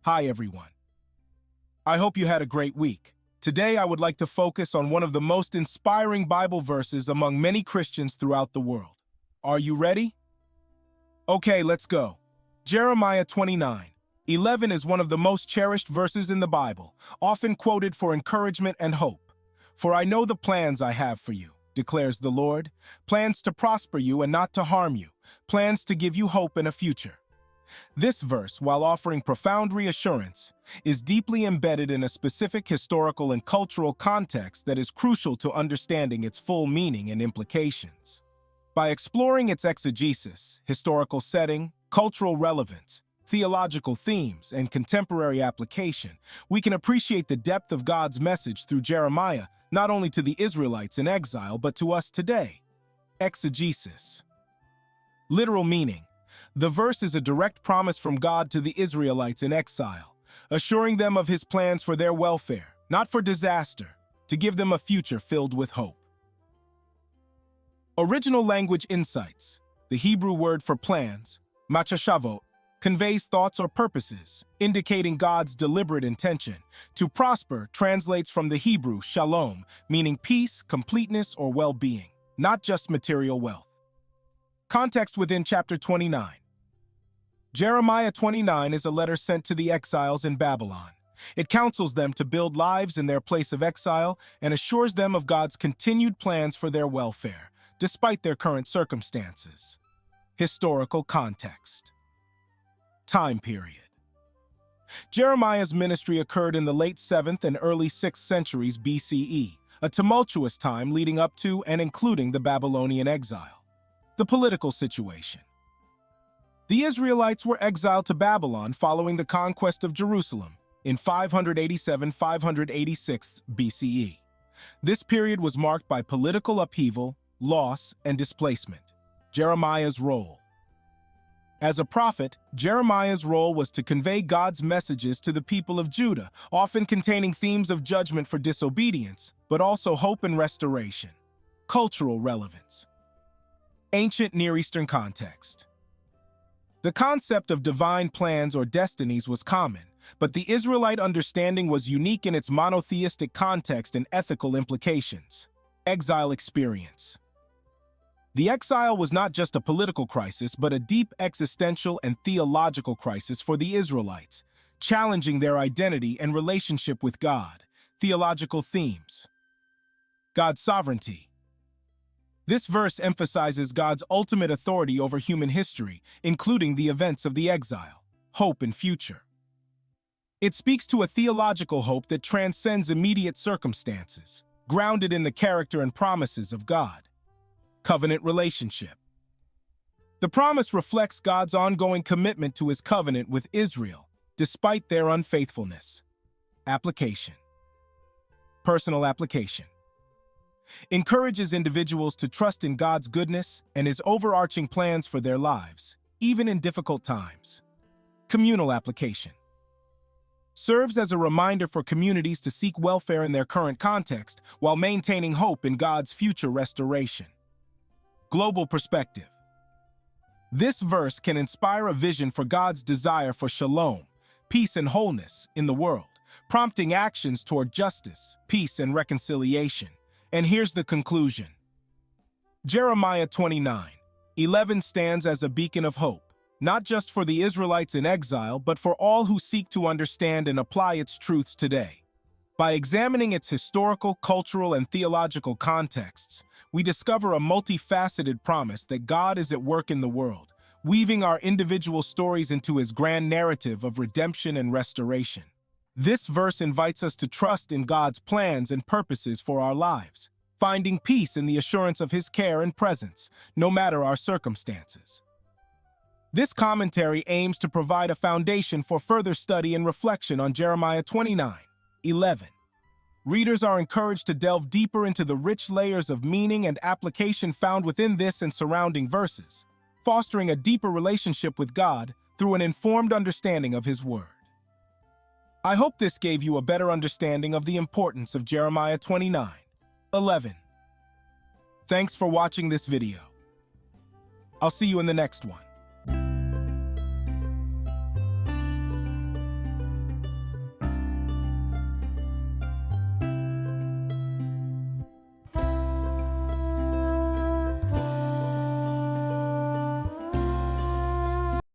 Hi everyone. I hope you had a great week. Today I would like to focus on one of the most inspiring Bible verses among many Christians throughout the world. Are you ready? Okay, let's go. Jeremiah 29:11 is one of the most cherished verses in the Bible, often quoted for encouragement and hope. For I know the plans I have for you, declares the Lord, plans to prosper you and not to harm you, plans to give you hope and a future. This verse, while offering profound reassurance, is deeply embedded in a specific historical and cultural context that is crucial to understanding its full meaning and implications. By exploring its exegesis, historical setting, cultural relevance, theological themes, and contemporary application, we can appreciate the depth of God's message through Jeremiah, not only to the Israelites in exile, but to us today. Exegesis. Literal meaning. The verse is a direct promise from God to the Israelites in exile, assuring them of his plans for their welfare, not for disaster, to give them a future filled with hope. Original language insights. The Hebrew word for plans, machashavot, conveys thoughts or purposes, indicating God's deliberate intention. To prosper translates from the Hebrew shalom, meaning peace, completeness, or well-being, not just material wealth. Context within chapter 29. Jeremiah 29 is a letter sent to the exiles in Babylon. It counsels them to build lives in their place of exile and assures them of God's continued plans for their welfare, despite their current circumstances. Historical context. Time period. Jeremiah's ministry occurred in the late 7th and early 6th centuries BCE, a tumultuous time leading up to and including the Babylonian exile. The political situation. The Israelites were exiled to Babylon following the conquest of Jerusalem in 587-586 BCE. This period was marked by political upheaval, loss, and displacement. Jeremiah's role. As a prophet, Jeremiah's role was to convey God's messages to the people of Judah, often containing themes of judgment for disobedience, but also hope and restoration. Cultural relevance. Ancient Near Eastern context. The concept of divine plans or destinies was common, but the Israelite understanding was unique in its monotheistic context and ethical implications. Exile experience. The exile was not just a political crisis, but a deep existential and theological crisis for the Israelites, challenging their identity and relationship with God. Theological themes. God's sovereignty. This verse emphasizes God's ultimate authority over human history, including the events of the exile, hope, and future. It speaks to a theological hope that transcends immediate circumstances, grounded in the character and promises of God. Covenant relationship. The promise reflects God's ongoing commitment to his covenant with Israel, despite their unfaithfulness. Application. Personal application. Encourages individuals to trust in God's goodness and his overarching plans for their lives, even in difficult times. Communal application. Serves as a reminder for communities to seek welfare in their current context while maintaining hope in God's future restoration. Global perspective. This verse can inspire a vision for God's desire for shalom, peace and wholeness in the world, prompting actions toward justice, peace, and reconciliation. And here's the conclusion. Jeremiah 29:11 stands as a beacon of hope, not just for the Israelites in exile, but for all who seek to understand and apply its truths today. By examining its historical, cultural, and theological contexts, we discover a multifaceted promise that God is at work in the world, weaving our individual stories into his grand narrative of redemption and restoration. This verse invites us to trust in God's plans and purposes for our lives, finding peace in the assurance of his care and presence, no matter our circumstances. This commentary aims to provide a foundation for further study and reflection on Jeremiah 29:11. Readers are encouraged to delve deeper into the rich layers of meaning and application found within this and surrounding verses, fostering a deeper relationship with God through an informed understanding of his word. I hope this gave you a better understanding of the importance of Jeremiah 29:11. Thanks for watching this video. I'll see you in the next one.